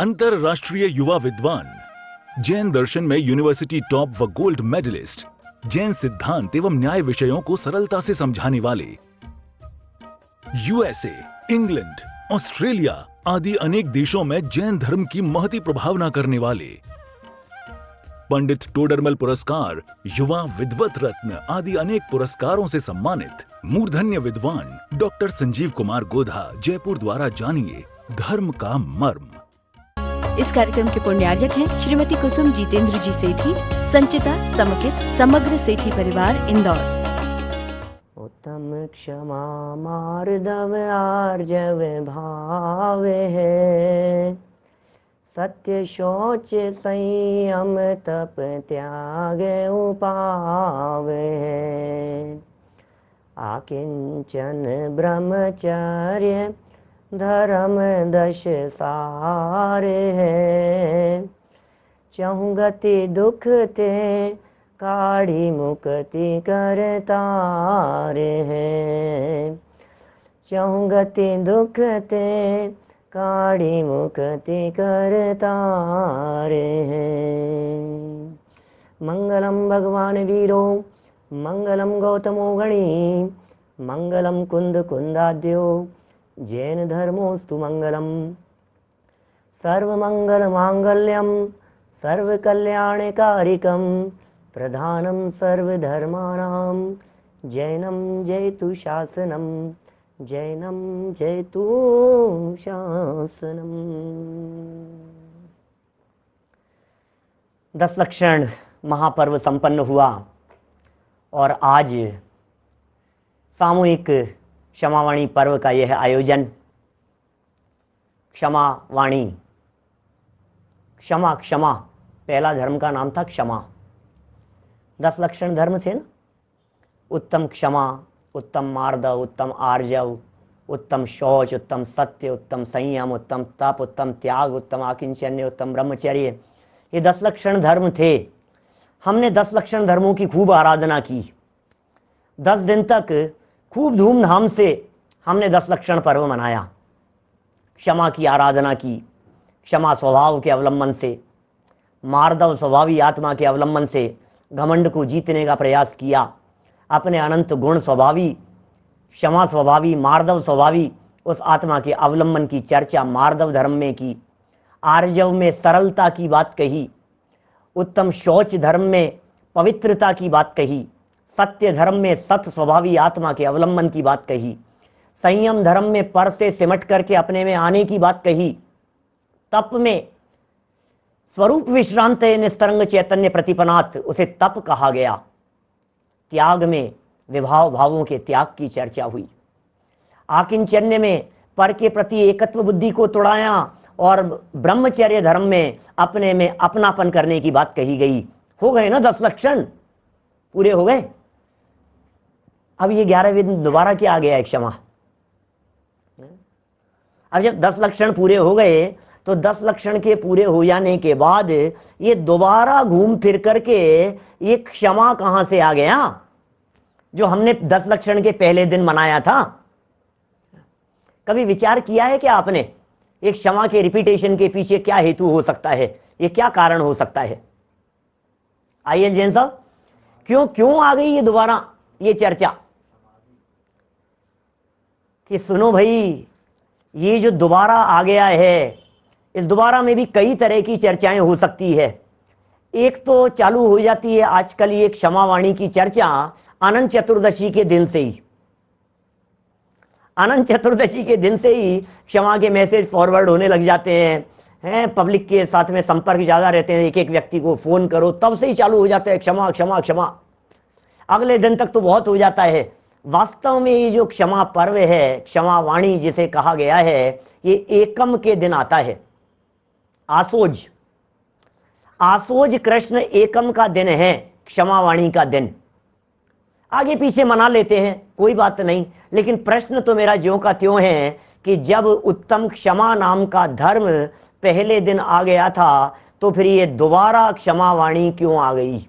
अंतरराष्ट्रीय युवा विद्वान, जैन दर्शन में यूनिवर्सिटी टॉप व गोल्ड मेडलिस्ट, जैन सिद्धांत एवं न्याय विषयों को सरलता से समझाने वाले, यूएसए, इंग्लैंड, ऑस्ट्रेलिया आदि अनेक देशों में जैन धर्म की महती प्रभावना करने वाले, पंडित टोडरमल पुरस्कार, युवा विद्वत रत्न आदि अनेक पुरस्कारों से सम्मानित मूर्धन्य विद्वान डॉक्टर संजीव कुमार गोधा जयपुर द्वारा जानिए धर्म का मर्म। इस कार्यक्रम के पुण्यार्जक हैं श्रीमती कुसुम जितेंद्र जी सेठी, संचिता समकित समग्र सेठी परिवार, इंदौर। उत्तम क्षमा मार्दव आर्जव भावे है, सत्य शौच संयम तप त्याग उपावे है, आकिंचन ब्रह्मचर्य धर्म दश सारे है, चहु गति दुख ते काढ़ी मुक्ति करतारे है, चहु गति दुख ते काढ़ी मुक्ति करतारे हैं। मंगलम भगवान वीरो, मंगलम गौतमो गणी, मंगलम कुंद कुंदाद्यो, जैन धर्मोस्तु मंगलम। सर्वमंगल मांगल्यम सर्वकल्याणकारिकम, प्रधानम सर्वधर्माणां, जैनम जयतु शासनम, जैनम जयतु शासनम। 10 लक्षण महापर्व संपन्न हुआ और आज सामूहिक क्षमावाणी पर्व का यह आयोजन। क्षमावाणी, क्षमा क्षमा, पहला धर्म का नाम था क्षमा। 10 लक्षण धर्म थे ना, उत्तम क्षमा, उत्तम मार्दव, उत्तम आर्जव, उत्तम शौच, उत्तम सत्य, उत्तम संयम, उत्तम तप, उत्तम त्याग, उत्तम आकिंचन्य, उत्तम ब्रह्मचर्य, ये 10 लक्षण धर्म थे। हमने 10 लक्षण धर्मों की खूब आराधना की। 10 दिन तक खूब धूमधाम से हमने 10 लक्षण पर्व मनाया। क्षमा की आराधना की, क्षमा स्वभाव के अवलंबन से, मार्दव स्वभावी आत्मा के अवलंबन से घमंड को जीतने का प्रयास किया। अपने अनंत गुण स्वभावी, क्षमा स्वभावी, मार्दव स्वभावी उस आत्मा के अवलंबन की चर्चा मार्दव धर्म में की। आर्जव में सरलता की बात कही, उत्तम शौच धर्म में पवित्रता की बात कही, सत्य धर्म में सत स्वभावी आत्मा के अवलंबन की बात कही, संयम धर्म में पर से सिमट करके अपने में आने की बात कही, तप में स्वरूप विश्रांत निस्तरंग चैतन्य प्रतिपनात, उसे तप कहा गया। त्याग में विभाव भावों के त्याग की चर्चा हुई। आकिंचन्य में पर के प्रति एकत्व बुद्धि को तोड़ाया और ब्रह्मचर्य धर्म में अपने में अपनापन करने की बात कही गई। हो गए ना 10 लक्षण, पूरे हो गए। अब ये 11वें दिन दोबारा क्या आ गया है? क्षमा। अब जब 10 लक्षण पूरे हो गए तो 10 लक्षण के पूरे हो जाने के बाद ये दोबारा घूम फिर करके ये क्षमा कहां से आ गया जो हमने 10 लक्षण के पहले दिन मनाया था? कभी विचार किया है क्या आपने एक क्षमा के रिपीटेशन के पीछे क्या हेतु हो सकता है? ये क्या कारण हो सकता है? आइए जैन साहब, क्यों आ गई ये दोबारा ये चर्चा कि सुनो भाई, ये जो दोबारा आ गया है, इस दोबारा में भी कई तरह की चर्चाएं हो सकती है। एक तो चालू हो जाती है आजकल ये क्षमावाणी की चर्चा अनंत चतुर्दशी के दिन से ही। अनंत चतुर्दशी के दिन से ही क्षमा के मैसेज फॉरवर्ड होने लग जाते हैं। पब्लिक के साथ में संपर्क ज्यादा रहते हैं, एक एक व्यक्ति को फोन करो, तब से ही चालू हो जाता है क्षमा क्षमा क्षमा। अगले दिन तक तो बहुत हो जाता है। वास्तव में ये जो क्षमा पर्व है, क्षमावाणी जिसे कहा गया है, ये एकम के दिन आता है। आसोज, आसोज कृष्ण एकम का दिन है, क्षमावाणी का दिन। आगे पीछे मना लेते हैं, कोई बात नहीं, लेकिन प्रश्न तो मेरा ज्यों का त्यों है कि जब उत्तम क्षमा नाम का धर्म पहले दिन आ गया था तो फिर ये दोबारा क्षमावाणी क्यों आ गई?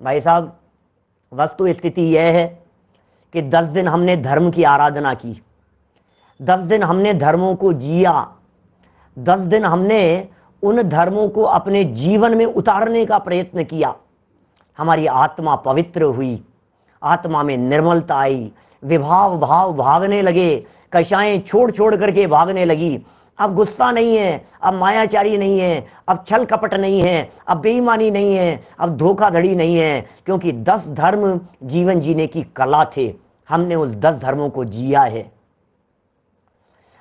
भाई साहब, वस्तु स्थिति यह है कि 10 दिन हमने धर्म की आराधना की, 10 दिन हमने धर्मों को जिया, 10 दिन हमने उन धर्मों को अपने जीवन में उतारने का प्रयत्न किया। हमारी आत्मा पवित्र हुई, आत्मा में निर्मलता आई, विभाव भाव भागने लगे, कषाएं छोड़ छोड़ करके भागने लगी। अब गुस्सा नहीं है, अब मायाचारी नहीं है, अब छल कपट नहीं है, अब बेईमानी नहीं है, अब धोखाधड़ी नहीं है, क्योंकि 10 धर्म जीवन जीने की कला थे। हमने उस 10 धर्मों को जिया है।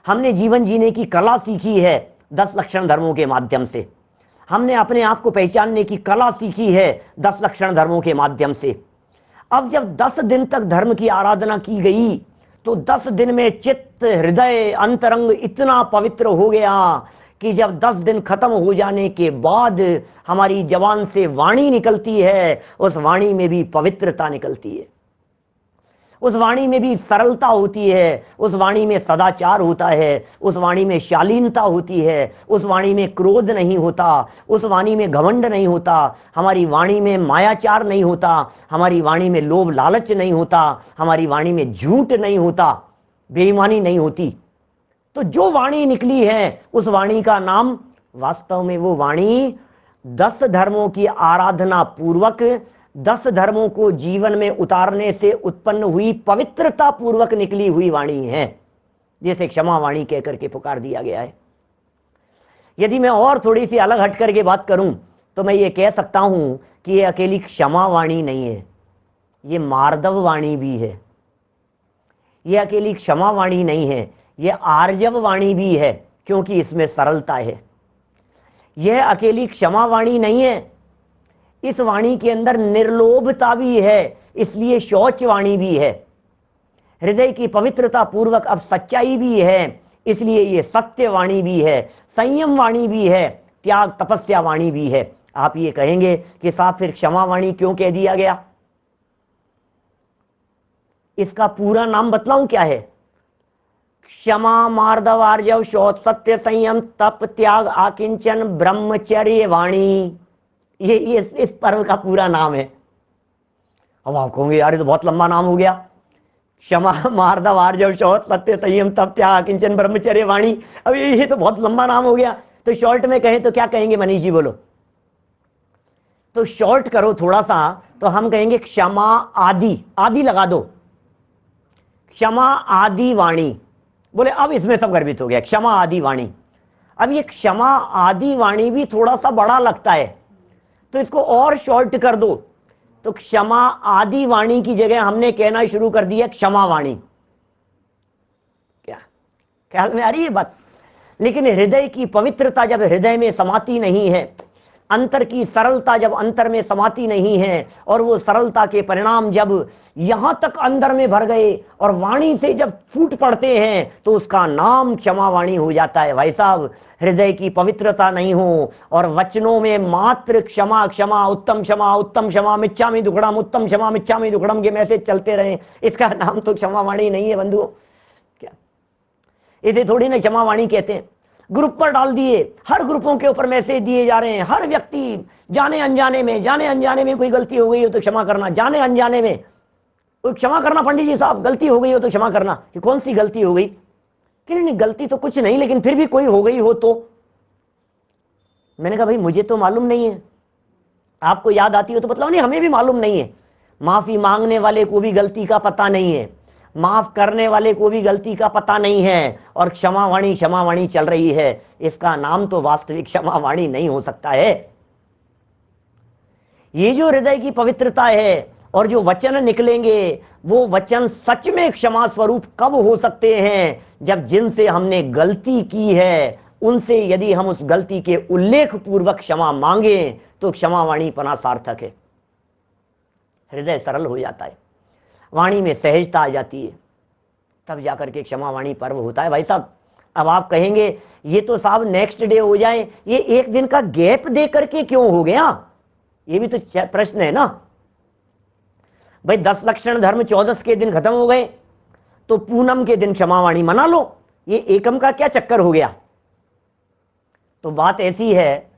हमने जीवन जीने की कला सीखी है 10 लक्षण धर्मों के माध्यम से। हमने अपने आप को पहचानने की कला सीखी है 10 लक्षण धर्मों के माध्यम से। अब जब 10 दिन तक धर्म की आराधना की गई तो 10 दिन में चित्त, हृदय, अंतरंग इतना पवित्र हो गया कि जब 10 दिन खत्म हो जाने के बाद हमारी जबान से वाणी निकलती है, उस वाणी में भी पवित्रता निकलती है, उस वाणी में भी सरलता होती है, उस वाणी में सदाचार होता है, उस वाणी में शालीनता होती है, उस वाणी में क्रोध नहीं होता, उस वाणी में घमंड नहीं होता, हमारी वाणी में मायाचार नहीं होता, हमारी वाणी में लोभ लालच नहीं होता, हमारी वाणी में झूठ नहीं होता, बेईमानी नहीं होती। तो जो वाणी निकली है उस वाणी का नाम, वास्तव में वो वाणी 10 धर्मों की आराधना पूर्वक 10 धर्मों को जीवन में उतारने से उत्पन्न हुई पवित्रता पूर्वक निकली हुई वाणी है, जैसे क्षमा वाणी कहकर के पुकार दिया गया है। यदि मैं और थोड़ी सी अलग हट करके बात करूं तो मैं ये कह सकता हूं कि ये अकेली क्षमा वाणी नहीं है, ये मार्दव वाणी भी है। ये अकेली क्षमा वाणी नहीं है, ये आर्जव वाणी भी है, क्योंकि इसमें सरलता है। यह अकेली क्षमा वाणी नहीं है, इस वाणी के अंदर निर्लोभता भी है, इसलिए शौच वाणी भी है। हृदय की पवित्रता पूर्वक अब सच्चाई भी है, इसलिए ये सत्य वाणी भी है, संयम वाणी भी है, त्याग तपस्या वाणी भी है। आप ये कहेंगे कि साहब फिर क्षमा वाणी क्यों कह दिया गया? इसका पूरा नाम बतलाऊं क्या है? क्षमा, मार्दव, आर्जव, शौच, सत्य, संयम, तप, त्याग, आकिंचन, ब्रह्मचर्य वाणी, ये इस पर्व का पूरा नाम है। अब आप कहोगे यार ये तो बहुत लंबा नाम हो गया, क्षमा, मार्दव, आर्जव, शौच, सत्य, संयम, तप, त्याग, आकिंचन, ब्रह्मचर्य वाणी, अब ये तो बहुत लंबा नाम हो गया। तो शॉर्ट में कहें तो क्या कहेंगे मनीष जी, बोलो? तो शॉर्ट करो थोड़ा सा, तो हम कहेंगे क्षमा आदि, आदि लगा दो, क्षमा आदि वाणी। बोले अब इसमें सब गर्भित हो गया, क्षमा आदि वाणी। अब ये क्षमा आदि वाणी भी थोड़ा सा बड़ा लगता है, तो इसको और शॉर्ट कर दो, तो क्षमा आदि वाणी की जगह हमने कहना शुरू कर दिया क्षमा वाणी। क्या ख्याल में आ रही है बात? लेकिन हृदय की पवित्रता जब हृदय में समाती नहीं है, अंतर की सरलता जब अंतर में समाती नहीं है, और वो सरलता के परिणाम जब यहां तक अंदर में भर गए और वाणी से जब फूट पड़ते हैं, तो उसका नाम क्षमा वाणी हो जाता है। भाई साहब, हृदय की पवित्रता नहीं हो और वचनों में मात्र क्षमा क्षमा, उत्तम क्षमा, मिच्छामि दुक्कड़म, उत्तम क्षमा मिच्छामि दुक्कड़म के मैसेज चलते रहे, इसका नाम तो क्षमा वाणी नहीं है बंधुओं। क्या इसे थोड़ी ना क्षमा वाणी कहते हैं? ग्रुप पर डाल दिए, हर ग्रुपों के ऊपर मैसेज दिए जा रहे हैं, हर व्यक्ति जाने अनजाने में कोई गलती हो गई हो तो क्षमा करना, जाने अनजाने में क्षमा करना, पंडित जी साहब गलती हो गई हो तो क्षमा करना। कि कौन सी गलती हो गई? कि नहीं गलती तो कुछ नहीं, लेकिन फिर भी कोई हो गई हो तो। मैंने कहा भाई मुझे तो मालूम नहीं है, आपको याद आती हो तो बतलाओ। नहीं, हमें भी मालूम नहीं है। माफी मांगने वाले को भी गलती का पता नहीं है, माफ करने वाले को भी गलती का पता नहीं है, और क्षमा वाणी चल रही है। इसका नाम तो वास्तविक क्षमा वाणी नहीं हो सकता है। ये जो हृदय की पवित्रता है और जो वचन निकलेंगे, वो वचन सच में क्षमा स्वरूप कब हो सकते हैं? जब जिनसे हमने गलती की है उनसे यदि हम उस गलती के उल्लेख पूर्वक क्षमा मांगे तो क्षमा वाणी पना सार्थक है। हृदय सरल हो जाता है, वाणी में सहजता आ जाती है, तब जाकर के क्षमा वाणी पर्व होता है। भाई साहब, अब आप कहेंगे ये तो साहब नेक्स्ट डे हो जाए, ये एक दिन का गैप दे करके क्यों हो गया? ये भी तो प्रश्न है ना भाई। 10 लक्षण धर्म 14 के दिन खत्म हो गए, तो पूनम के दिन क्षमा वाणी मना लो, ये एकम का क्या चक्कर हो गया? तो बात ऐसी है,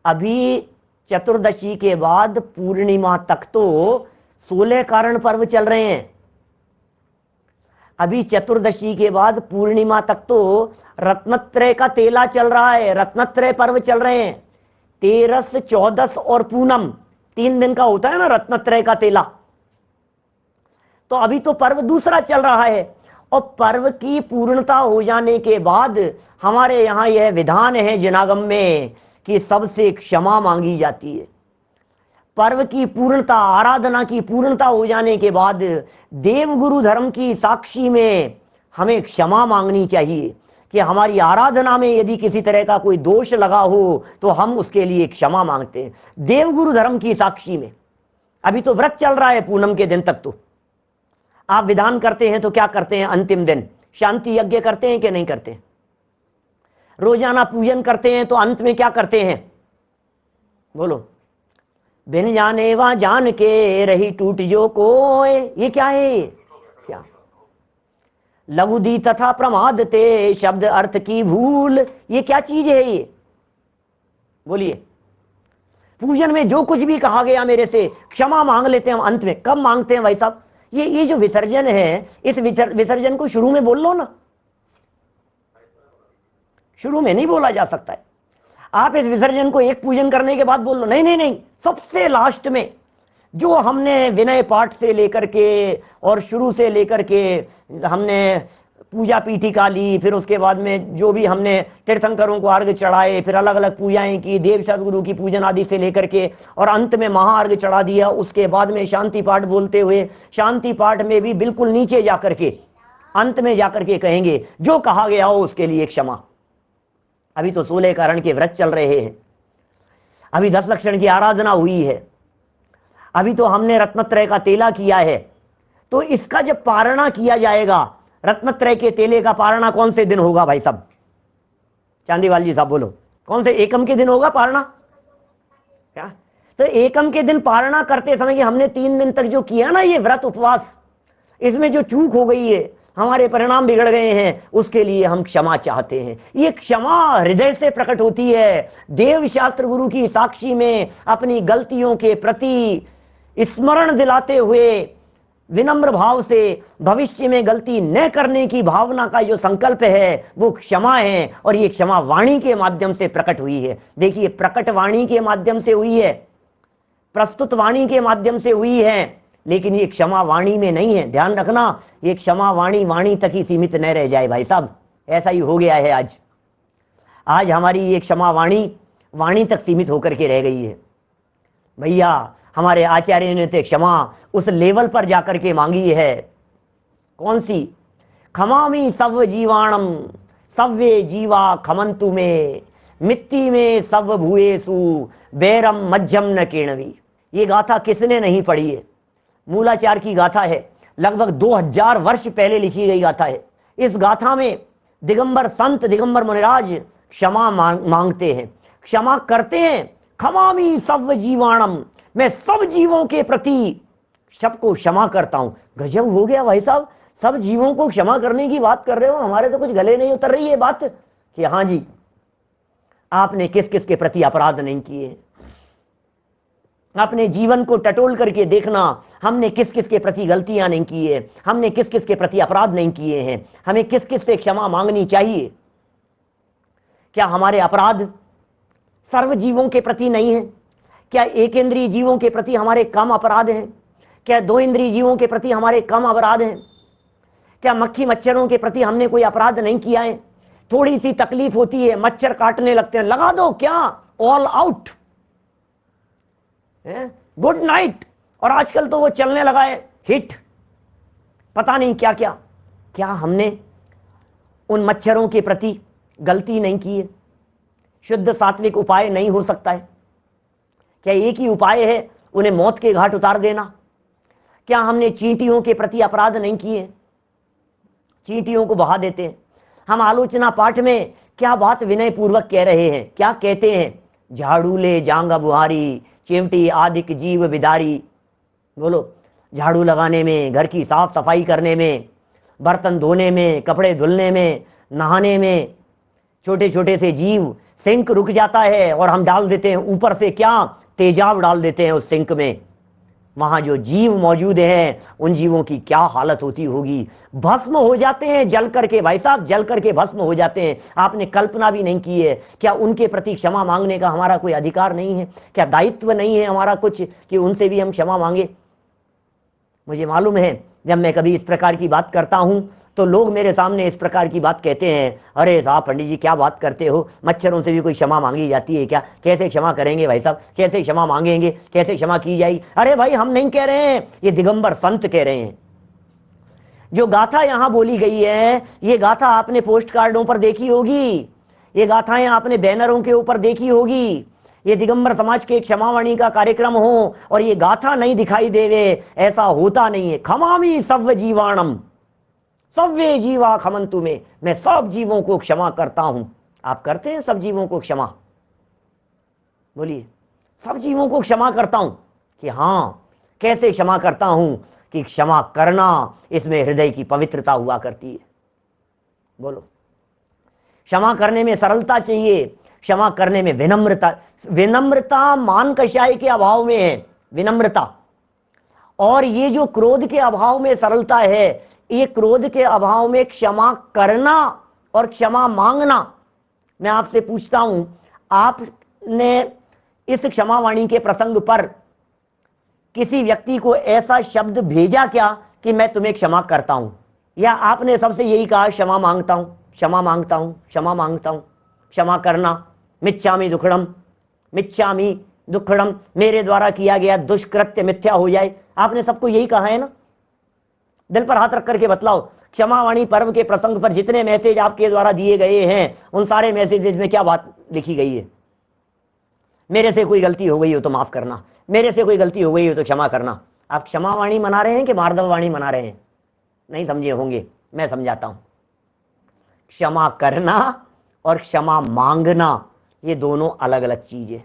अभी चतुर्दशी के बाद पूर्णिमा तक तो 16 कारण पर्व चल रहे हैं। अभी चतुर्दशी के बाद पूर्णिमा तक तो रत्नत्रय का तेला चल रहा है, रत्नत्रय पर्व चल रहे हैं। 13, 14 और पूनम 3 दिन का होता है ना रत्नत्रय का तेला। तो अभी तो पर्व दूसरा चल रहा है और पर्व की पूर्णता हो जाने के बाद हमारे यहाँ यह विधान है जनागम में कि सबसे क्षमा मांगी जाती है। पर्व की पूर्णता, आराधना की पूर्णता हो जाने के बाद देवगुरु धर्म की साक्षी में हमें क्षमा मांगनी चाहिए कि हमारी आराधना में यदि किसी तरह का कोई दोष लगा हो तो हम उसके लिए क्षमा मांगते हैं देवगुरु धर्म की साक्षी में। अभी तो व्रत चल रहा है पूनम के दिन तक। तो आप विधान करते हैं तो क्या करते हैं? अंतिम दिन शांति यज्ञ करते हैं कि नहीं करते हैं? रोजाना पूजन करते हैं तो अंत में क्या करते हैं? बोलो। बिन जाने वा जान के रही टूट जो कोय, ये क्या है? क्या लघुदी तथा प्रमाद ते शब्द अर्थ की भूल, ये क्या चीज है? ये बोलिए। पूजन में जो कुछ भी कहा गया मेरे से क्षमा मांग लेते हैं हम अंत में। कब मांगते हैं भाई साहब? ये जो विसर्जन है, इस विसर्जन को शुरू में बोल लो ना। शुरू में नहीं बोला जा सकता है। आप इस विसर्जन को एक पूजन करने के बाद बोल लो। नहीं नहीं नहीं, सबसे लास्ट में जो हमने विनय पाठ से लेकर के और शुरू से लेकर के हमने पूजा पीठिका ली, फिर उसके बाद में जो भी हमने तीर्थंकरों को अर्घ चढ़ाए, फिर अलग अलग पूजाएं की, देव सदगुरु की पूजन आदि से लेकर के, और अंत में महाअर्घ चढ़ा दिया। उसके बाद में शांति पाठ बोलते हुए, शांति पाठ में भी बिल्कुल नीचे जाकर के अंत में जाकर के कहेंगे जो कहा गया हो उसके लिए क्षमा। अभी तो 16 कारण के व्रत चल रहे हैं, अभी 10 लक्षण की आराधना हुई है, अभी तो हमने रत्नत्रय का तेला किया है। तो इसका जब पारणा किया जाएगा, रत्नत्रय के तेले का पारणा कौन से दिन होगा भाई साहब? चांदीवाल जी साहब बोलो, कौन से एकम के दिन होगा पारणा? क्या? तो एकम के दिन पारणा करते समय कि हमने 3 दिन तक जो किया ना ये व्रत उपवास, इसमें जो चूक हो गई है, हमारे परिणाम बिगड़ गए हैं, उसके लिए हम क्षमा चाहते हैं। ये क्षमा हृदय से प्रकट होती है, देव शास्त्र गुरु की साक्षी में अपनी गलतियों के प्रति स्मरण दिलाते हुए विनम्र भाव से भविष्य में गलती न करने की भावना का जो संकल्प है वो क्षमा है। और ये क्षमा वाणी के माध्यम से प्रकट हुई है। देखिए, प्रकट वाणी के माध्यम से हुई है, प्रस्तुत वाणी के माध्यम से हुई है, लेकिन ये क्षमा वाणी में नहीं है। ध्यान रखना, ये क्षमा वाणी वाणी तक ही सीमित न रह जाए भाई साहब। ऐसा ही हो गया है आज हमारी ये क्षमा वाणी वाणी तक सीमित होकर के रह गई है। भैया, हमारे आचार्य ने तो क्षमा उस लेवल पर जाकर के मांगी है। कौन सी? खमामी सव जीवाणम सव्ये जीवा खमंतु में मिट्टी में सब भूएसु बैरम मज्जम न केणवी। ये गाथा किसने नहीं पढ़ी है? मूलाचार की गाथा है, लगभग 2000 वर्ष पहले लिखी गई गाथा है। इस गाथा में दिगंबर संत दिगंबर मुनिराज क्षमा मांगते हैं, क्षमा करते हैं। खमामी सब जीवाणम, मैं सब जीवों के प्रति सबको क्षमा करता हूं। गजब हो गया भाई साहब, सब जीवों को क्षमा करने की बात कर रहे हो। हमारे तो कुछ गले नहीं उतर रही है बात कि हाँ जी, आपने किस किस के प्रति अपराध नहीं किए। अपने जीवन को टटोल करके देखना, हमने किस किस के प्रति गलतियां नहीं की है, हमने किस किस के प्रति अपराध नहीं किए हैं, हमें किस किस से क्षमा मांगनी चाहिए। क्या हमारे अपराध सर्व जीवों के प्रति नहीं है? क्या एक इंद्रिय जीवों के प्रति हमारे कम अपराध हैं? क्या 2 इंद्रिय जीवों के प्रति हमारे कम अपराध हैं? क्या मक्खी मच्छरों के प्रति हमने कोई अपराध नहीं किया है? थोड़ी सी तकलीफ होती है, मच्छर काटने लगते हैं, लगा दो, क्या ऑल आउट, गुड नाइट। और आजकल तो वो चलने लगा है हिट, पता नहीं क्या क्या। क्या हमने उन मच्छरों के प्रति गलती नहीं की है? शुद्ध सात्विक उपाय नहीं हो सकता है? क्या एक ही उपाय है उन्हें मौत के घाट उतार देना? क्या हमने चींटियों के प्रति अपराध नहीं किए? चींटियों को बहा देते हैं। हम आलोचना पाठ में क्या बात विनय पूर्वक कह रहे हैं, क्या कहते हैं? झाड़ू ले जांगा बुहारी चिमटी आदिक जीव बिदारी। बोलो, झाड़ू लगाने में, घर की साफ सफाई करने में, बर्तन धोने में, कपड़े धुलने में, नहाने में, छोटे छोटे से जीव, सिंक रुक जाता है और हम डाल देते हैं ऊपर से क्या तेजाब डाल देते हैं उस सिंक में। वहां जो जीव मौजूद हैं उन जीवों की क्या हालत होती होगी। भस्म हो जाते हैं जल करके, भाई साहब जल करके भस्म हो जाते हैं। आपने कल्पना भी नहीं की है। क्या उनके प्रति क्षमा मांगने का हमारा कोई अधिकार नहीं है? क्या दायित्व नहीं है हमारा कुछ कि उनसे भी हम क्षमा मांगे? मुझे मालूम है जब मैं कभी इस प्रकार की बात करता हूं तो लोग मेरे सामने इस प्रकार की बात कहते हैं, अरे साहब पंडित जी क्या बात करते हो, मच्छरों से भी कोई क्षमा मांगी जाती है क्या? कैसे क्षमा करेंगे भाई साहब, कैसे क्षमा मांगेंगे, कैसे क्षमा की जाएगी? अरे भाई हम नहीं कह रहे हैं, ये दिगंबर संत कह रहे हैं। जो गाथा यहां बोली गई है ये गाथा आपने पोस्ट कार्डों पर देखी होगी, ये गाथाएं आपने बैनरों के ऊपर देखी होगी। ये दिगंबर समाज के क्षमावाणी का कार्यक्रम हो और ये गाथा नहीं दिखाई देवे, ऐसा होता नहीं है। खमामी सव्य जीवाणम सव्य जीवा खमंतु में, मैं सब जीवों को क्षमा करता हूं। आप करते हैं सब जीवों को क्षमा? बोलिए। सब जीवों को क्षमा करता हूं कि हां, कैसे क्षमा करता हूं कि क्षमा करना इसमें हृदय की पवित्रता हुआ करती है। बोलो। क्षमा करने में सरलता चाहिए, क्षमा करने में विनम्रता। विनम्रता मान कषाय के अभाव में है, विनम्रता। और ये जो क्रोध के अभाव में सरलता है, ये क्रोध के अभाव में क्षमा करना और क्षमा मांगना। मैं आपसे पूछता हूं, आपने इस क्षमावाणी के प्रसंग पर किसी व्यक्ति को ऐसा शब्द भेजा क्या कि मैं तुम्हें क्षमा करता हूं? या आपने सबसे यही कहा क्षमा मांगता हूं, क्षमा मांगता हूं, क्षमा मांगता हूं, क्षमा करना, मिच्छामि दुक्कडम, मिच्छामि दुक्कडम, मेरे द्वारा किया गया दुष्कृत्य मिथ्या हो जाए। आपने सबको यही कहा है ना? दिल पर हाथ रख करके बतलाओ, क्षमावाणी पर्व के प्रसंग पर जितने मैसेज आपके द्वारा दिए गए हैं उन सारे मैसेजेस में क्या बात लिखी गई है? मेरे से कोई गलती हो गई हो तो माफ करना, मेरे से कोई गलती हो गई हो तो क्षमा करना। आप क्षमावाणी मना रहे हैं कि मार्दववाणी मना रहे हैं? नहीं समझे होंगे, मैं समझाता हूं। क्षमा करना और क्षमा मांगना ये दोनों अलग अलग चीज है।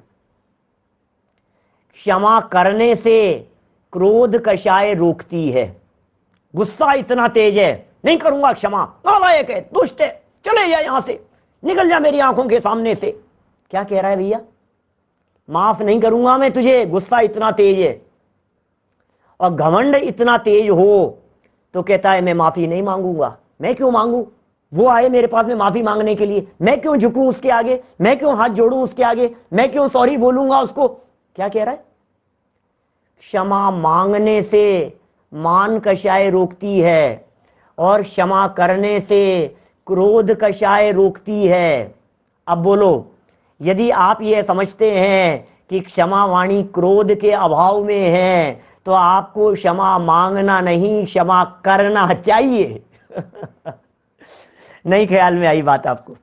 क्षमा करने से क्रोध कषाय रोकती है। गुस्सा इतना तेज है, नहीं करूंगा क्षमा, नालायक है, दुष्ट है, चले जा यहां से, निकल जा मेरी आंखों के सामने से। क्या कह रहा है भैया? माफ नहीं करूंगा मैं तुझे, गुस्सा इतना तेज है। और घमंड इतना तेज हो तो कहता है मैं माफी नहीं मांगूंगा। मैं क्यों मांगू? वो आए मेरे पास में माफी मांगने के लिए, मैं क्यों झुकूं उसके आगे, मैं क्यों हाथ जोड़ूं उसके आगे, मैं क्यों सॉरी बोलूंगा उसको? क्या कह रहा है? क्षमा मांगने से मान कषाय रोकती है और क्षमा करने से क्रोध कषाय रोकती है। अब बोलो, यदि आप ये समझते हैं कि क्षमावाणी क्रोध के अभाव में है तो आपको क्षमा मांगना नहीं, क्षमा करना चाहिए। नहीं ख्याल में आई बात आपको?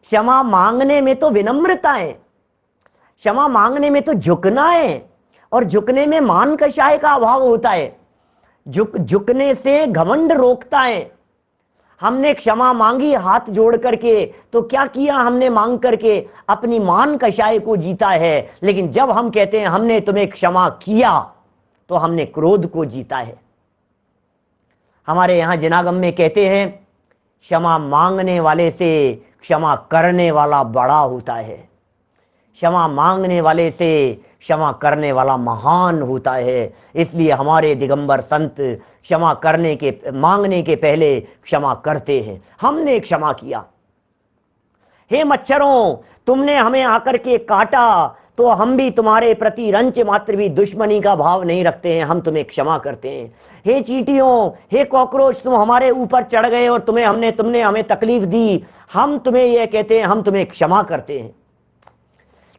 क्षमा मांगने में तो विनम्रता है, क्षमा मांगने में तो झुकना है, और झुकने में मान कषाय का अभाव होता है। झुकने से घमंड रोकता है। हमने क्षमा मांगी हाथ जोड़ करके तो क्या किया हमने? मांग करके अपनी मान कषाय को जीता है। लेकिन जब हम कहते हैं हमने तुम्हें क्षमा किया तो हमने क्रोध को जीता है। हमारे यहां जिनागम में कहते हैं, क्षमा मांगने वाले से क्षमा करने वाला बड़ा होता है। क्षमा मांगने वाले से क्षमा करने वाला महान होता है। इसलिए हमारे दिगंबर संत क्षमा करने के मांगने के पहले क्षमा करते हैं। हमने क्षमा किया, हे मच्छरों तुमने हमें आकर के काटा तो हम भी तुम्हारे प्रति रंच मात्र भी दुश्मनी का भाव नहीं रखते हैं, हम तुम्हें क्षमा करते हैं। हे चींटियों, हे कॉकरोच, तुम हमारे ऊपर चढ़ गए और तुमने हमें तकलीफ दी, हम तुम्हें यह कहते हैं, हम तुम्हें क्षमा करते हैं।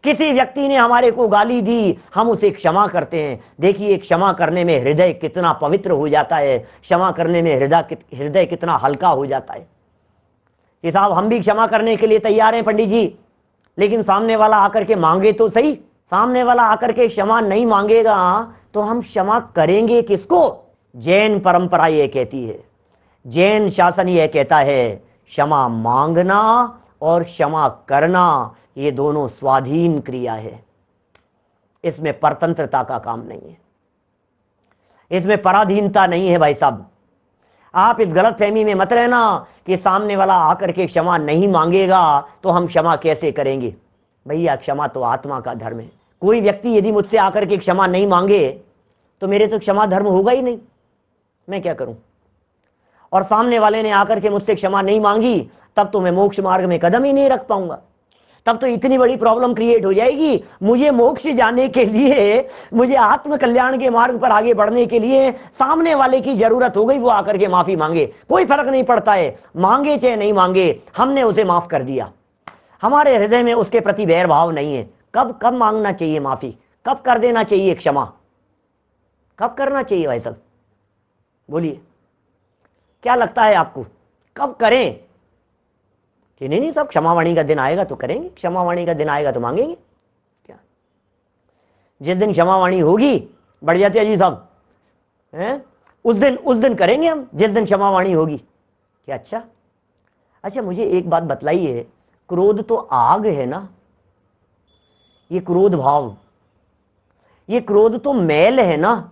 किसी व्यक्ति ने हमारे को गाली दी, हम उसे क्षमा करते हैं। देखिए क्षमा करने में हृदय कितना पवित्र हो जाता है, क्षमा करने में हृदय कितना हल्का हो जाता है। कि साहब हम भी क्षमा करने के लिए तैयार हैं पंडित जी, लेकिन सामने वाला आकर के मांगे तो सही। सामने वाला आकर के क्षमा नहीं मांगेगा तो हम क्षमा करेंगे किसको? जैन परंपरा यह कहती है, जैन शासन यह कहता है, क्षमा मांगना और क्षमा करना ये दोनों स्वाधीन क्रिया है। इसमें परतंत्रता का काम नहीं है, इसमें पराधीनता नहीं है। भाई साहब आप इस गलत फहमी में मत रहना कि सामने वाला आकर के क्षमा नहीं मांगेगा तो हम क्षमा कैसे करेंगे। भैया क्षमा तो आत्मा का धर्म है, कोई व्यक्ति यदि मुझसे आकर के क्षमा नहीं मांगे तो मेरे तो क्षमा धर्म होगा ही नहीं, मैं क्या करूं। और सामने वाले ने आकर के मुझसे क्षमा नहीं मांगी तब तो मैं मोक्ष मार्ग में कदम ही नहीं रख पाऊंगा। तब तो इतनी बड़ी प्रॉब्लम क्रिएट हो जाएगी। मुझे मोक्ष जाने के लिए, मुझे आत्म कल्याण के मार्ग पर आगे बढ़ने के लिए सामने वाले की जरूरत हो गई वो आकर के माफी मांगे। कोई फर्क नहीं पड़ता है, मांगे चाहे नहीं मांगे, हमने उसे माफ कर दिया। हमारे हृदय में उसके प्रति वैर भाव नहीं है। कब कब मांगना चाहिए माफी, कब कर देना चाहिए क्षमा, कब करना चाहिए भाई साहब, बोलिए क्या लगता है आपको, कब करें? कि नहीं सब क्षमावाणी का दिन आएगा तो करेंगे, क्षमावाणी का दिन आएगा तो मांगेंगे। क्या जिस दिन क्षमावाणी होगी, बढ़ जाते हैं जी साहब हैं, उस दिन करेंगे हम, जिस दिन क्षमावाणी होगी। क्या अच्छा मुझे एक बात बतलाइए, क्रोध तो आग है ना, ये क्रोध भाव, ये क्रोध तो मैल है ना,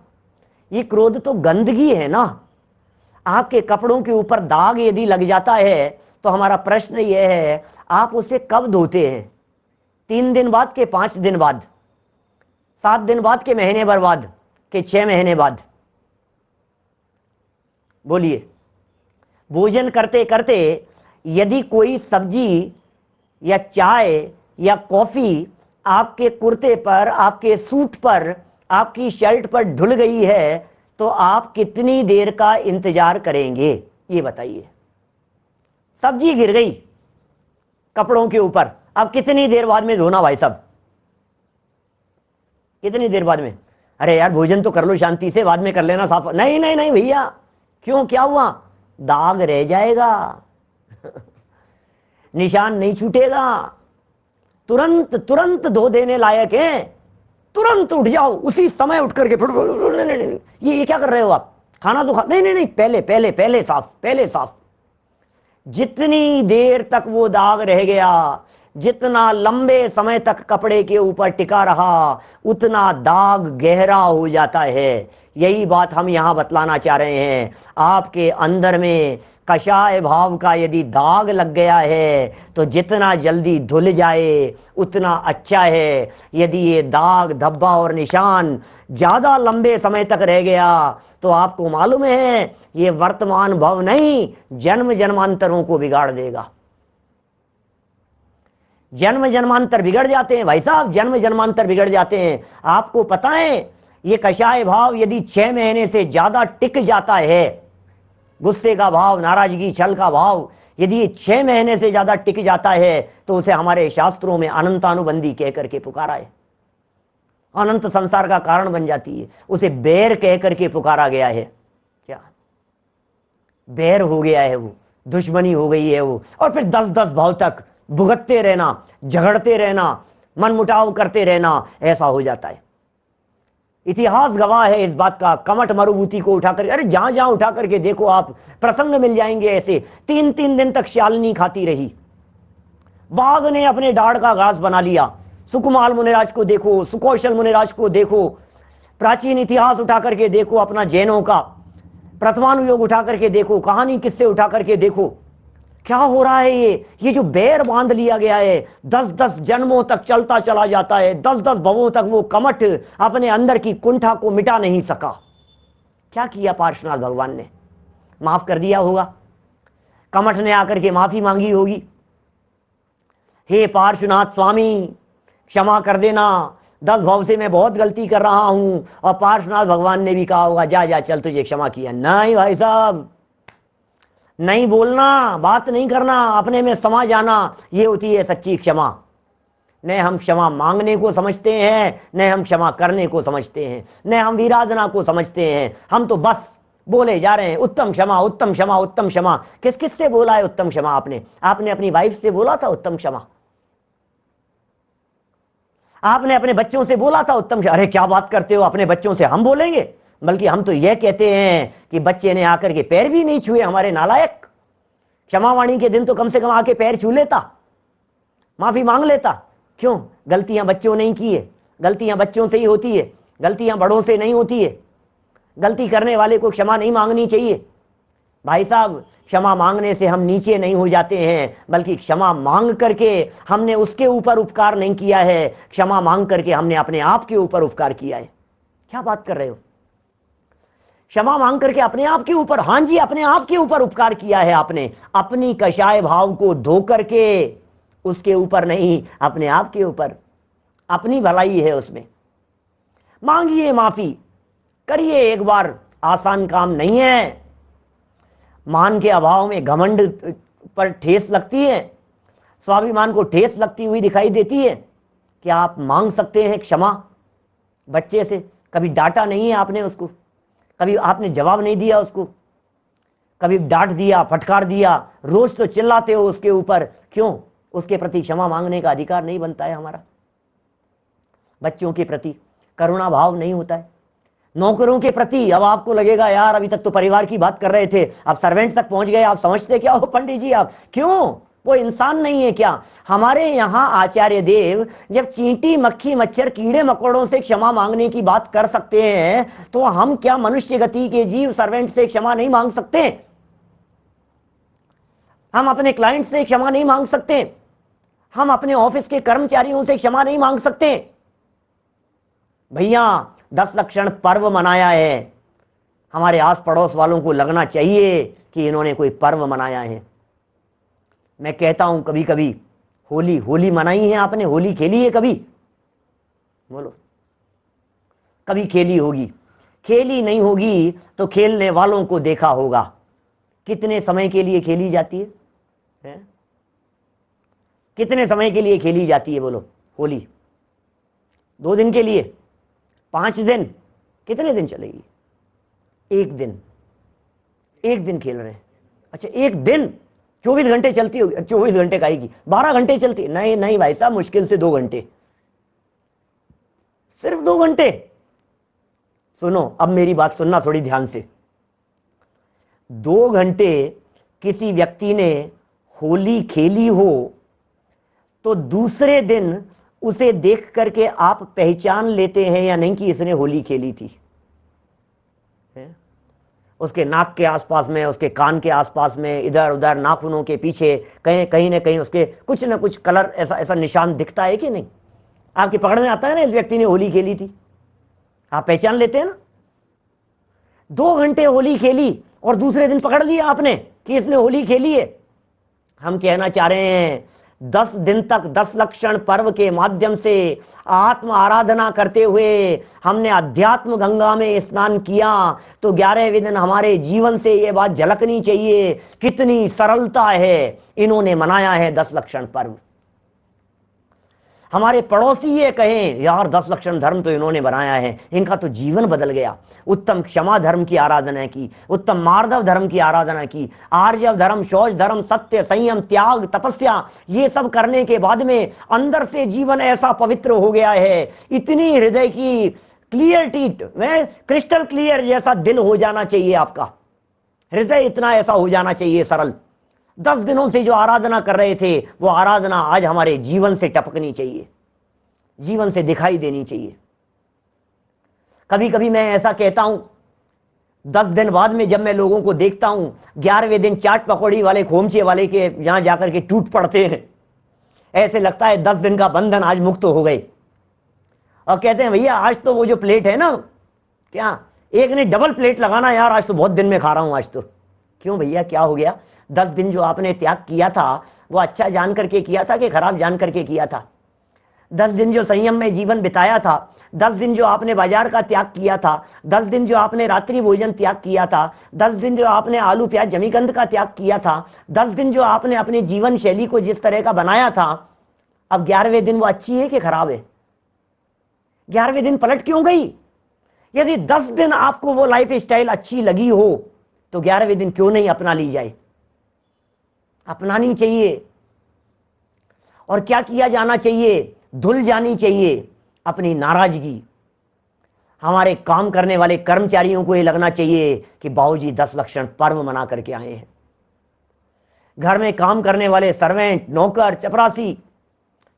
ये क्रोध तो गंदगी है ना। आपके कपड़ों के ऊपर दाग यदि लग जाता है तो हमारा प्रश्न यह है, आप उसे कब धोते हैं? 3 दिन बाद के 5 दिन बाद, 7 दिन बाद के महीने भर बाद के 6 महीने बाद? बोलिए। भोजन करते करते यदि कोई सब्जी या चाय या कॉफी आपके कुर्ते पर, आपके सूट पर, आपकी शर्ट पर धुल गई है तो आप कितनी देर का इंतजार करेंगे, ये बताइए। सब्जी गिर गई कपड़ों के ऊपर, अब कितनी देर बाद में धोना भाई साहब, कितनी देर बाद में? अरे यार भोजन तो कर लो शांति से, बाद में कर लेना साफ। नहीं नहीं नहीं भैया, क्यों, क्या हुआ? दाग रह जाएगा निशान नहीं छूटेगा। तुरंत तुरंत धो देने लायक है, तुरंत उठ जाओ, उसी समय उठ करके ये क्या कर रहे हो आप? खाना तो खा, नहीं नहीं नहीं, पहले पहले पहले साफ, पहले साफ। जितनी देर तक वो दाग रह गया, जितना लंबे समय तक कपड़े के ऊपर टिका रहा, उतना दाग गहरा हो जाता है। यही बात हम यहां बतलाना चाह रहे हैं। आपके अंदर में कषाय भाव का यदि दाग लग गया है तो जितना जल्दी धुल जाए उतना अच्छा है। यदि ये दाग, धब्बा और निशान ज्यादा लंबे समय तक रह गया तो आपको मालूम है ये वर्तमान भव नहीं, जन्म जन्मांतरों को बिगाड़ देगा। जन्म जन्मांतर बिगड़ जाते हैं भाई साहब, जन्म जन्मांतर बिगड़ जाते हैं। आपको पता है ये कषाय भाव यदि 6 महीने से ज्यादा टिक जाता है, गुस्से का भाव, नाराजगी, छल का भाव यदि ये 6 महीने से ज्यादा टिक जाता है तो उसे हमारे शास्त्रों में अनंतानुबंधी कह करके पुकारा है, अनंत संसार का कारण बन जाती है। उसे बैर कह करके पुकारा गया है। क्या बैर हो गया है, वो दुश्मनी हो गई है वो। और फिर 10-10 भाव तक भुगतते रहना, झगड़ते रहना, मनमुटाव करते रहना, ऐसा हो जाता है। इतिहास गवाह है इस बात का। कमट मरुभूति को उठाकर, अरे जहां जहां उठा करके देखो आप, प्रसंग मिल जाएंगे ऐसे। 3-3 दिन तक शालिनी खाती रही, बाघ ने अपने डाढ़ का घास बना लिया। सुकुमाल मुनिराज को देखो, सुकौशल मुनिराज को देखो, प्राचीन इतिहास उठा करके देखो, अपना जैनों का प्रथमानुयोग उठा करके देखो, कहानी किससे उठा करके देखो, क्या हो रहा है। ये जो बैर बांध लिया गया है 10-10 जन्मों तक चलता चला जाता है, 10-10 भवों तक वो कमट अपने अंदर की कुंठा को मिटा नहीं सका। क्या किया पार्श्वनाथ भगवान ने? माफ कर दिया होगा, कमट ने आकर के माफी मांगी होगी, हे पार्श्वनाथ स्वामी क्षमा कर देना, 10 भव से मैं बहुत गलती कर रहा हूं। और पार्श्वनाथ भगवान ने भी कहा होगा जा जा चल तुझे क्षमा किया। नहीं भाई साहब, नहीं बोलना, बात नहीं करना, अपने में समा जाना, ये होती है सच्ची क्षमा। न हम क्षमा मांगने को समझते हैं, न हम क्षमा करने को समझते हैं, न हम विराधना को समझते हैं। हम तो बस बोले जा रहे हैं उत्तम क्षमा, उत्तम क्षमा, उत्तम क्षमा। किस किस से बोला है उत्तम क्षमा? आपने अपनी वाइफ से बोला था उत्तम क्षमा, आपने अपने बच्चों से बोला था उत्तम क्षमा। अरे क्या बात करते हो, अपने बच्चों से हम बोलेंगे? बल्कि हम तो यह कहते हैं कि बच्चे ने आकर के पैर भी नहीं छुए, हमारे नालायक। क्षमावाणी के दिन तो कम से कम आके पैर छू लेता, माफी मांग लेता। क्यों? गलतियां बच्चों ने की है, गलतियां बच्चों से ही होती है, गलतियां बड़ों से नहीं होती है। गलती करने वाले को क्षमा नहीं मांगनी चाहिए। भाई साहब, क्षमा मांगने से हम नीचे नहीं हो जाते हैं, बल्कि क्षमा मांग करके हमने उसके ऊपर उपकार नहीं किया है, क्षमा मांग करके हमने अपने आप के ऊपर उपकार किया है। क्या बात कर रहे हो? क्षमा मांग करके अपने आप के ऊपर, हां जी, अपने आप के ऊपर उपकार किया है आपने, अपनी कषाय भाव को धो करके, उसके ऊपर नहीं, अपने आप के ऊपर। अपनी भलाई है उसमें। मांगिए माफी, करिए एक बार, आसान काम नहीं है। मान के अभाव में घमंड पर ठेस लगती है, स्वाभिमान को ठेस लगती हुई दिखाई देती है। क्या आप मांग सकते हैं क्षमा बच्चे से? कभी डांटा नहीं है आपने उसको, कभी आपने जवाब नहीं दिया उसको, कभी डांट दिया, फटकार दिया, रोज तो चिल्लाते हो उसके ऊपर, क्यों? उसके प्रति क्षमा मांगने का अधिकार नहीं बनता है हमारा? बच्चों के प्रति करुणा भाव नहीं होता है, नौकरों के प्रति। अब आपको लगेगा यार अभी तक तो परिवार की बात कर रहे थे, अब सर्वेंट तक पहुंच गए, आप समझते क्या हो पंडित जी आप? क्यों? वो इंसान नहीं है क्या? हमारे यहां आचार्य देव जब चींटी, मक्खी, मच्छर, कीड़े मकोड़ों से क्षमा मांगने की बात कर सकते हैं, तो हम क्या मनुष्य गति के जीव सर्वेंट से क्षमा नहीं मांग सकते? हम अपने क्लाइंट से क्षमा नहीं मांग सकते? हम अपने ऑफिस के कर्मचारियों से क्षमा नहीं मांग सकते? भैया 10 लक्षण पर्व मनाया है, हमारे आस पड़ोस वालों को लगना चाहिए कि इन्होंने कोई पर्व मनाया है। मैं कहता हूं कभी कभी, होली मनाई है आपने? होली खेली है कभी? बोलो, कभी खेली होगी? खेली नहीं होगी तो खेलने वालों को देखा होगा। कितने समय के लिए खेली जाती है? कितने समय के लिए खेली जाती है बोलो होली? 2 दिन के लिए? 5 दिन? कितने दिन चलेगी? 1 दिन। 1 दिन खेल रहे हैं। अच्छा 1 दिन 24 घंटे चलती होगी? 24 घंटे का आएगी, 12 घंटे चलती? नहीं नहीं भाई साहब, मुश्किल से 2 घंटे, सिर्फ 2 घंटे। सुनो, अब मेरी बात सुनना थोड़ी ध्यान से। 2 घंटे किसी व्यक्ति ने होली खेली हो तो दूसरे दिन उसे देख करके आप पहचान लेते हैं या नहीं कि इसने होली खेली थी? उसके नाक के आसपास में, उसके कान के आसपास में, इधर उधर नाखूनों के पीछे कहीं ना कहीं उसके कुछ ना कुछ कलर, ऐसा ऐसा निशान दिखता है कि नहीं? आपकी पकड़ में आता है ना इस व्यक्ति ने होली खेली थी, आप पहचान लेते हैं ना। 2 घंटे होली खेली और दूसरे दिन पकड़ लिया आपने कि इसने होली खेली है। हम कहना चाह रहे हैं 10 दिन तक 10 लक्षण पर्व के माध्यम से आत्म आराधना करते हुए हमने अध्यात्म गंगा में स्नान किया, तो 11वें दिन हमारे जीवन से यह बात झलकनी चाहिए, कितनी सरलता है, इन्होंने मनाया है 10 लक्षण पर्व। हमारे पड़ोसी ये कहें यार 10 लक्षण धर्म तो इन्होंने बनाया है, इनका तो जीवन बदल गया। उत्तम क्षमा धर्म की आराधना की, उत्तम मार्दव धर्म की आराधना की, आर्जव धर्म, शौच धर्म, सत्य, संयम, त्याग, तपस्या, ये सब करने के बाद में अंदर से जीवन ऐसा पवित्र हो गया है, इतनी हृदय की क्लियरिटी में क्रिस्टल क्लियर जैसा दिल हो जाना चाहिए आपका, हृदय इतना ऐसा हो जाना चाहिए सरल। 10 दिनों से जो आराधना कर रहे थे वो आराधना आज हमारे जीवन से टपकनी चाहिए, जीवन से दिखाई देनी चाहिए। कभी कभी मैं ऐसा कहता हूं, 10 दिन बाद में जब मैं लोगों को देखता हूं 11वें दिन चाट पकौड़ी वाले, खोमचे वाले के यहां जाकर के टूट पड़ते हैं, ऐसे लगता है 10 दिन का बंधन आज मुक्त हो गए, और कहते हैं भैया आज तो वो जो प्लेट है ना, क्या एक ने डबल प्लेट लगाना यार, आज तो बहुत दिन में खा रहा हूं आज तो। क्यों भैया, क्या हो गया? 10 दिन जो आपने त्याग किया था वो अच्छा जान करके किया था कि खराब जान करके किया था? 10 दिन जो संयम में जीवन बिताया था, 10 दिन जो आपने बाजार का त्याग किया था, 10 दिन जो आपने रात्रि भोजन त्याग किया था, 10 दिन जो आपने आलू प्याज जमीकंद का त्याग किया था, 10 दिन जो आपने अपनी जीवन शैली को जिस तरह का बनाया था, अब 11वें दिन वो अच्छी है कि खराब है? 11वें दिन पलट क्यों गई? यदि 10 दिन आपको वो लाइफ स्टाइल अच्छी लगी हो तो 11वें दिन क्यों नहीं अपना ली जाए? अपनानी चाहिए। और क्या किया जाना चाहिए? धुल जानी चाहिए अपनी नाराजगी। हमारे काम करने वाले कर्मचारियों को ये लगना चाहिए कि बाबूजी 10 लक्षण पर्व मना करके आए हैं। घर में काम करने वाले सर्वेंट, नौकर, चपरासी,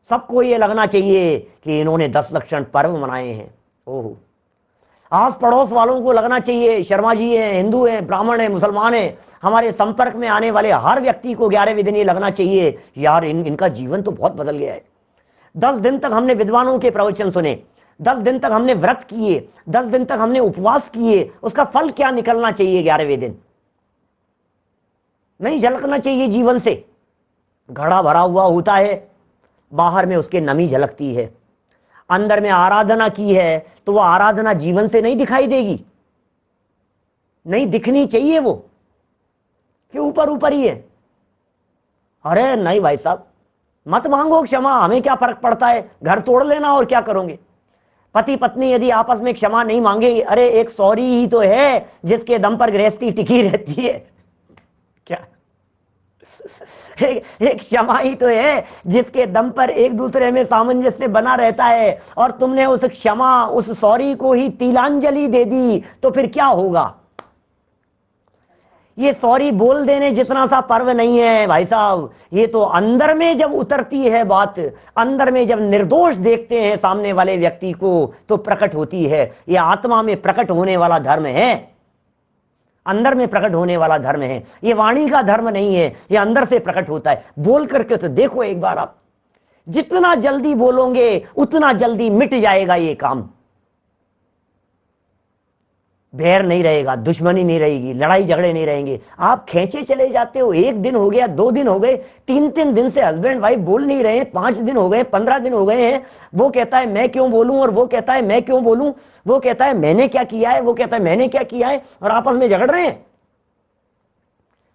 सबको ये लगना चाहिए कि इन्होंने 10 लक्षण पर्व मनाए हैं। ओह, आस पड़ोस वालों को लगना चाहिए शर्मा जी हैं, हिंदू हैं, ब्राह्मण हैं, मुसलमान हैं, हमारे संपर्क में आने वाले हर व्यक्ति को 11वें दिन ये लगना चाहिए यार इनका जीवन तो बहुत बदल गया है। 10 दिन तक हमने विद्वानों के प्रवचन सुने, 10 दिन तक हमने व्रत किए, 10 दिन तक हमने उपवास किए, उसका फल क्या निकलना चाहिए 11वें दिन? नहीं झलकना चाहिए जीवन से। घड़ा भरा हुआ होता है, बाहर में उसके नमी झलकती है। अंदर में आराधना की है तो वह आराधना जीवन से नहीं दिखाई देगी, नहीं दिखनी चाहिए वो कि ऊपर ऊपर ही है। अरे नहीं भाई साहब, मत मांगो क्षमा, हमें क्या फर्क पड़ता है, घर तोड़ लेना और क्या करोगे। पति पत्नी यदि आपस में क्षमा नहीं मांगेंगे, अरे एक सॉरी ही तो है जिसके दम पर गृहस्थी टिकी रहती है। क्या एक क्षमा ही तो है जिसके दम पर एक दूसरे में सामंजस्य बना रहता है। और तुमने उस क्षमा, उस सॉरी को ही तिलांजलि दे दी तो फिर क्या होगा। ये सॉरी बोल देने जितना सा पर्व नहीं है भाई साहब, ये तो अंदर में जब उतरती है बात, अंदर में जब निर्दोष देखते हैं सामने वाले व्यक्ति को तो प्रकट होती है। ये आत्मा में प्रकट होने वाला धर्म है, अंदर में प्रकट होने वाला धर्म है। ये वाणी का धर्म नहीं है, ये अंदर से प्रकट होता है। बोल करके तो देखो एक बार आप, जितना जल्दी बोलोगे उतना जल्दी मिट जाएगा ये काम। बैर नहीं रहेगा, दुश्मनी नहीं रहेगी, लड़ाई झगड़े नहीं रहेंगे। आप खींचे चले जाते हो, 1 दिन हो गया, 2 दिन हो गए, 3 दिन से हस्बैंड वाइफ बोल नहीं रहे, 5 दिन हो गए, 15 दिन हो गए हैं। वो कहता है मैं क्यों बोलूं और वो कहता है मैं क्यों बोलूं, वो कहता है मैंने क्या किया है, वो कहता है मैंने क्या किया है, और आपस में झगड़ रहे हैं।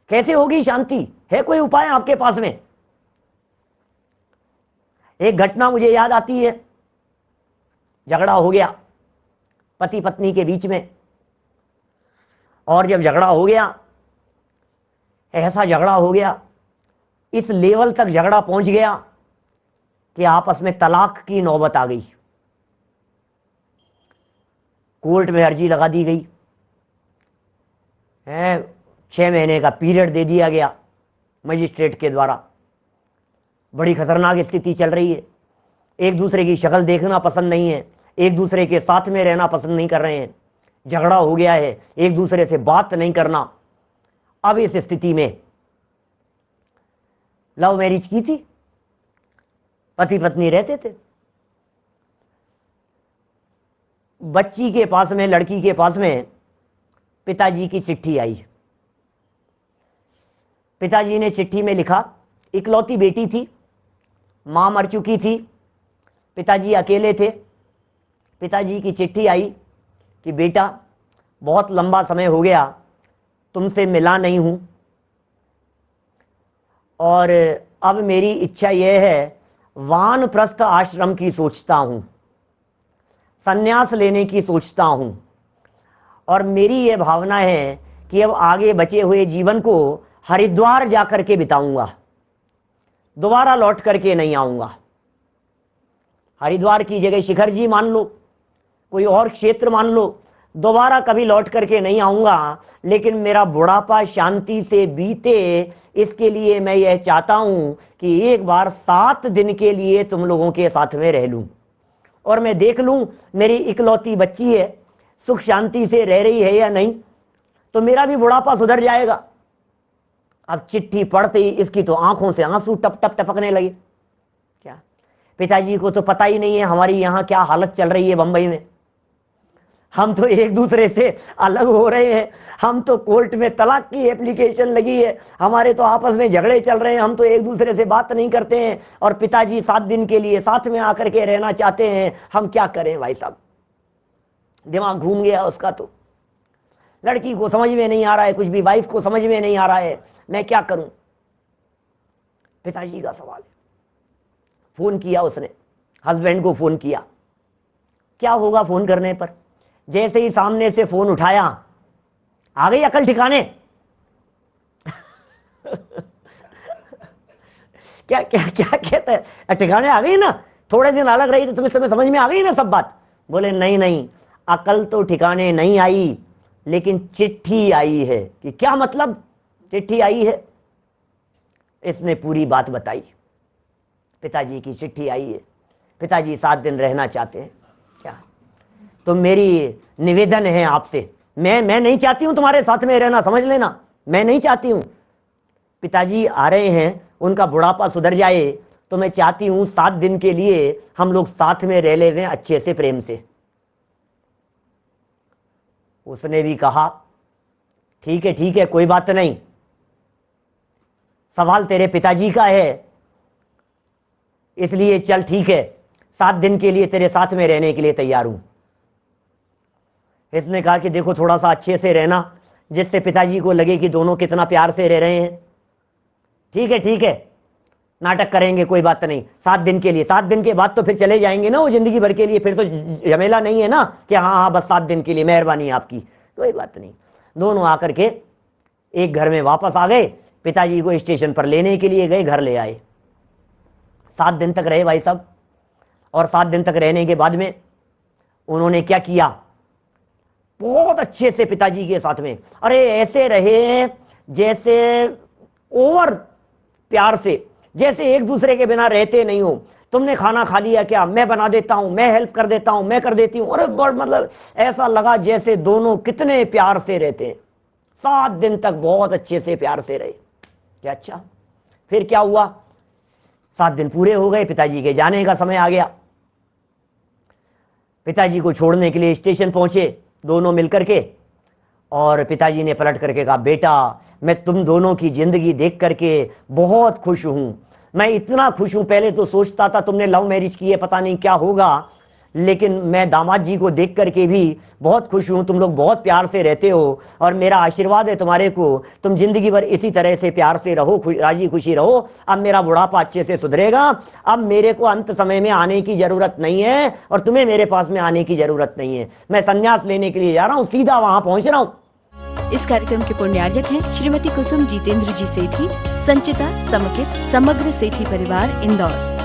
कैसे होगी शांति? है कोई उपाय आपके पास में? एक घटना मुझे याद आती है। झगड़ा हो गया पति पत्नी के बीच में, और जब झगड़ा हो गया, ऐसा झगड़ा हो गया, इस लेवल तक झगड़ा पहुंच गया कि आपस में तलाक की नौबत आ गई। कोर्ट में अर्जी लगा दी गई है, 6 महीने का पीरियड दे दिया गया मजिस्ट्रेट के द्वारा। बड़ी खतरनाक स्थिति चल रही है। एक दूसरे की शक्ल देखना पसंद नहीं है, एक दूसरे के साथ में रहना पसंद नहीं कर रहे हैं, झगड़ा हो गया है, एक दूसरे से बात नहीं करना। अब इस स्थिति में लव मैरिज की थी, पति पत्नी रहते थे। बच्ची के पास में, लड़की के पास में पिताजी की चिट्ठी आई। पिताजी ने चिट्ठी में लिखा, इकलौती बेटी थी, मां मर चुकी थी, पिताजी अकेले थे। पिताजी की चिट्ठी आई कि बेटा बहुत लंबा समय हो गया तुमसे मिला नहीं हूं, और अब मेरी इच्छा यह है, वानप्रस्थ आश्रम की सोचता हूं, संन्यास लेने की सोचता हूं, और मेरी यह भावना है कि अब आगे बचे हुए जीवन को हरिद्वार जाकर के बिताऊंगा, दोबारा लौट करके नहीं आऊंगा। हरिद्वार की जगह शिखर जी मान लो, कोई और क्षेत्र मान लो, दोबारा कभी लौट करके नहीं आऊंगा, लेकिन मेरा बुढ़ापा शांति से बीते, इसके लिए मैं यह चाहता हूं कि एक बार 7 दिन के लिए तुम लोगों के साथ में रह लूं, और मैं देख लूं मेरी इकलौती बच्ची है, सुख शांति से रह रही है या नहीं, तो मेरा भी बुढ़ापा सुधर जाएगा। अब चिट्ठी पढ़ते ही इसकी तो आंखों से आंसू टप टप टपकने लगे। क्या पिताजी को तो पता ही नहीं है हमारी यहाँ क्या हालत चल रही है बंबई में। हम तो एक दूसरे से अलग हो रहे हैं, हम तो कोर्ट में तलाक की एप्लीकेशन लगी है, हमारे तो आपस में झगड़े चल रहे हैं, हम तो एक दूसरे से बात नहीं करते हैं, और पिताजी 7 दिन के लिए साथ में आकर के रहना चाहते हैं। हम क्या करें भाई साहब? दिमाग घूम गया उसका। तो लड़की को समझ में नहीं आ रहा है कुछ भी, वाइफ को समझ में नहीं आ रहा है, मैं क्या करूं? पिताजी का सवाल है। फोन किया उसने, हस्बैंड को फोन किया। क्या होगा फोन करने पर? जैसे ही सामने से फोन उठाया, आ गई अकल ठिकाने? क्या क्या क्या कहते हैं, ठिकाने आ गई ना, थोड़े दिन अलग रही तो तुम्हें समझ में आ गई ना सब बात? बोले नहीं नहीं, अकल तो ठिकाने नहीं आई, लेकिन चिट्ठी आई है। कि क्या मतलब? चिट्ठी आई है। इसने पूरी बात बताई। पिताजी की चिट्ठी आई है, पिताजी 7 दिन रहना चाहते हैं। क्या तो मेरी निवेदन है आपसे, मैं नहीं चाहती हूं तुम्हारे साथ में रहना, समझ लेना, मैं नहीं चाहती हूं। पिताजी आ रहे हैं, उनका बुढ़ापा सुधर जाए, तो मैं चाहती हूं 7 दिन के लिए हम लोग साथ में रह ले अच्छे से, प्रेम से। उसने भी कहा ठीक है कोई बात नहीं, सवाल तेरे पिताजी का है, इसलिए चल ठीक है, 7 दिन के लिए तेरे साथ में रहने के लिए तैयार हूं। इसने कहा कि देखो थोड़ा सा अच्छे से रहना, जिससे पिताजी को लगे कि दोनों कितना प्यार से रह रहे हैं। ठीक है, नाटक करेंगे, कोई बात नहीं, 7 दिन के लिए। 7 दिन के बाद तो फिर चले जाएंगे ना वो जिंदगी भर के लिए, फिर तो झमेला नहीं है ना कि हाँ बस 7 दिन के लिए, मेहरबानी आपकी, कोई बात नहीं। दोनों आकर के एक घर में वापस आ गए, पिताजी को स्टेशन पर लेने के लिए गए, घर ले आए। 7 दिन तक रहे भाई साहब, और 7 दिन तक रहने के बाद में उन्होंने क्या किया, बहुत अच्छे से पिताजी के साथ में, अरे ऐसे रहे जैसे ओवर प्यार से, जैसे एक दूसरे के बिना रहते नहीं हो। तुमने खाना खा लिया क्या, मैं बना देता हूं, मैं हेल्प कर देता हूं, मैं कर देती हूं। अरे बड़ मतलब ऐसा लगा जैसे दोनों कितने प्यार से रहते हैं। 7 दिन तक बहुत अच्छे से प्यार से रहे। क्या अच्छा, फिर क्या हुआ, 7 दिन पूरे हो गए, पिताजी के जाने का समय आ गया। पिताजी को छोड़ने के लिए स्टेशन पहुंचे दोनों मिलकर के, और पिताजी ने पलट करके कहा, बेटा मैं तुम दोनों की जिंदगी देख करके बहुत खुश हूं, मैं इतना खुश हूं, पहले तो सोचता था तुमने लव मैरिज की है, पता नहीं क्या होगा, लेकिन मैं दामाद जी को देख करके भी बहुत खुश हूं, तुम लोग बहुत प्यार से रहते हो, और मेरा आशीर्वाद है तुम्हारे को, तुम जिंदगी भर इसी तरह से प्यार से रहो, राजी खुशी रहो। अब मेरा बुढ़ापा अच्छे से सुधरेगा, अब मेरे को अंत समय में आने की जरूरत नहीं है, और तुम्हें मेरे पास में आने की जरूरत नहीं है, मैं संन्यास लेने के लिए जा रहा हूं, सीधा वहां पहुंच रहा हूं। इस कार्यक्रम के पुण्यार्जक हैं श्रीमती कुसुम जितेंद्र जी सेठी, संचिता, समेकित, समग्र सेठी परिवार, इंदौर।